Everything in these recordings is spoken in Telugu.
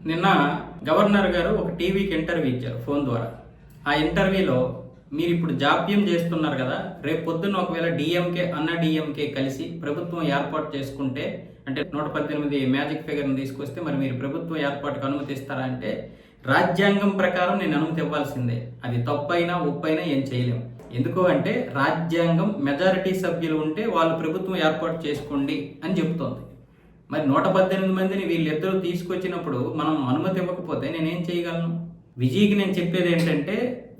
నిన్న గవర్నర్ గారు ఒక టీవీకి ఇంటర్వ్యూ ఇచ్చారు ఫోన్ ద్వారా. ఆ ఇంటర్వ్యూలో మీరు ఇప్పుడు జాప్యం చేస్తున్నారు కదా, రేపు పొద్దున్న ఒకవేళ డిఎంకే కలిసి ప్రభుత్వం ఏర్పాటు చేసుకుంటే, అంటే 118 మ్యాజిక్ ఫిగర్ని తీసుకొస్తే మరి మీరు ప్రభుత్వం ఏర్పాటుకు అనుమతిస్తారా అంటే, రాజ్యాంగం ప్రకారం నేను అనుమతి ఇవ్వాల్సిందే, అది తప్పైనా ఒప్పైనా ఏం చేయలేము. ఎందుకు అంటే రాజ్యాంగం మెజారిటీ సభ్యులు ఉంటే వాళ్ళు ప్రభుత్వం ఏర్పాటు చేసుకోండి అని చెబుతోంది. మరి 118 మందిని వీళ్ళిద్దరూ తీసుకొచ్చినప్పుడు మనం అనుమతి ఇవ్వకపోతే నేనేం చేయగలను? విజయ్కి నేను చెప్పేది ఏంటంటే,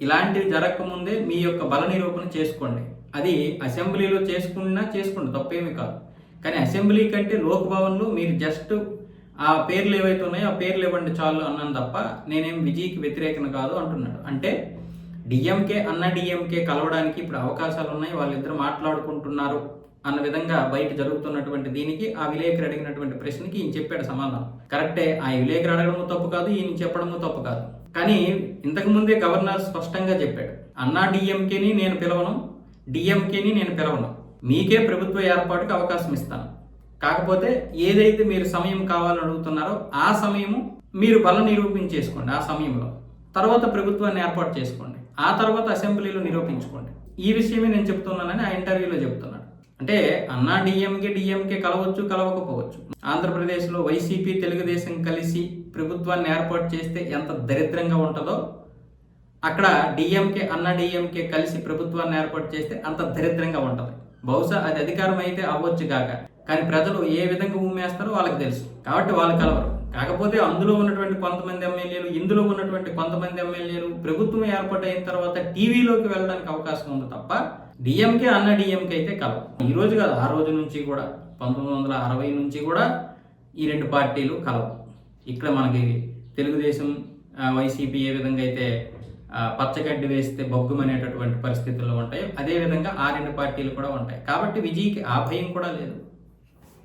ఇలాంటివి జరగకముందే మీ యొక్క బల నిరూపణ చేసుకోండి. అది అసెంబ్లీలో చేసుకోండి, తప్పేమీ కాదు. కానీ అసెంబ్లీ కంటే లోక్భవన్లో మీరు జస్ట్ ఆ పేర్లు ఏవైతే ఉన్నాయో ఆ పేర్లు ఇవ్వండి చాలు అన్నాను తప్ప నేనేం విజయ్కి వ్యతిరేకన కాదు అంటున్నాడు. అంటే డిఎంకే కలవడానికి ఇప్పుడు అవకాశాలు ఉన్నాయి, వాళ్ళిద్దరు మాట్లాడుకుంటున్నారు అన్న విధంగా బయట జరుగుతున్నటువంటి దీనికి ఆ విలేకరు అడిగినటువంటి ప్రశ్నకి ఈయన చెప్పాడు సమాధానం. కరెక్టే, ఆ విలేకరు అడగడము తప్పు కాదు, ఈయన చెప్పడము తప్పు కాదు. కానీ ఇంతకు ముందే గవర్నర్ స్పష్టంగా చెప్పాడు, డిఎంకేని నేను పిలవను, డిఎంకేని నేను పిలవను, మీకే ప్రభుత్వ ఏర్పాటుకు అవకాశం ఇస్తాను. కాకపోతే ఏదైతే మీరు సమయం కావాలని అడుగుతున్నారో ఆ సమయము మీరు బలం నిరూపించేసుకోండి. ఆ సమయంలో తర్వాత ప్రభుత్వాన్ని ఏర్పాటు చేసుకోండి, ఆ తర్వాత అసెంబ్లీలో నిరూపించుకోండి. ఈ విషయమే నేను చెప్తున్నానని ఆ ఇంటర్వ్యూలో చెప్తున్నాడు. అంటే డిఎంకే కలవచ్చు, కలవకపోవచ్చు. ఆంధ్రప్రదేశ్లో వైసీపీ తెలుగుదేశం కలిసి ప్రభుత్వాన్ని ఏర్పాటు చేస్తే ఎంత దరిద్రంగా ఉంటుందో, అక్కడ డిఎంకే కలిసి ప్రభుత్వాన్ని ఏర్పాటు చేస్తే అంత దరిద్రంగా ఉంటుంది. బహుశా అది అధికారం అయితే అవ్వచ్చు గాక, కానీ ప్రజలు ఏ విధంగా ఊమేస్తారో వాళ్ళకి తెలుసు, కాబట్టి వాళ్ళు కలవరు. కాకపోతే అందులో ఉన్నటువంటి కొంతమంది ఎమ్మెల్యేలు, ఇందులో ఉన్నటువంటి కొంతమంది ఎమ్మెల్యేలు ప్రభుత్వం ఏర్పాటు అయిన తర్వాత టీవీలోకి వెళ్ళడానికి అవకాశం ఉంది తప్ప డిఎంకే అయితే కలవు. ఈ రోజు కాదు, ఆ రోజు నుంచి కూడా 1960 నుంచి కూడా ఈ రెండు పార్టీలు కలవు. ఇక్కడ మనకి తెలుగుదేశం వైసీపీ ఏ విధంగా అయితే పచ్చగడ్డి వేస్తే బొగ్గుమనేటటువంటి పరిస్థితుల్లో ఉంటాయో అదేవిధంగా ఆ రెండు పార్టీలు కూడా ఉంటాయి. కాబట్టి విజయ్కి ఆ భయం కూడా లేదు.